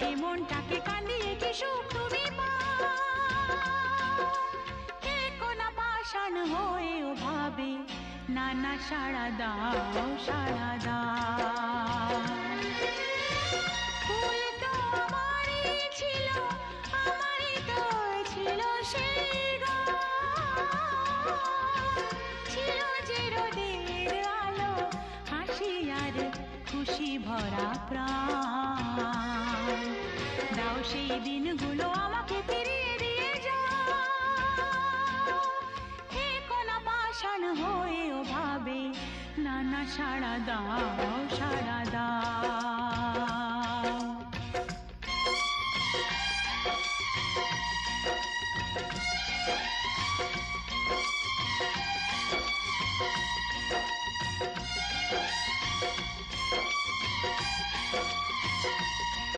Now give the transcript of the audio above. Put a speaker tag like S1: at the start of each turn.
S1: এ মনটাকে কাঁদিয়ে কি সুখ তুমি পাও? কে কোনা পাষাণ হয়েও ভাবে না না সাড়া দাও সাড়া দাও। ফুল তো আমারই ছিল, আমারই তো ছিল সেই গান। ছিল যে রোদের আলো, হাসি আর খুশি ভরা প্রাণ। দাও সেই দিনগুলো আমাকে ফিরিয়ে দিয়ে যাও। হে কোনা পাষাণ হয়েও ভাবে না না সাড়া দাও সাড়া দাও।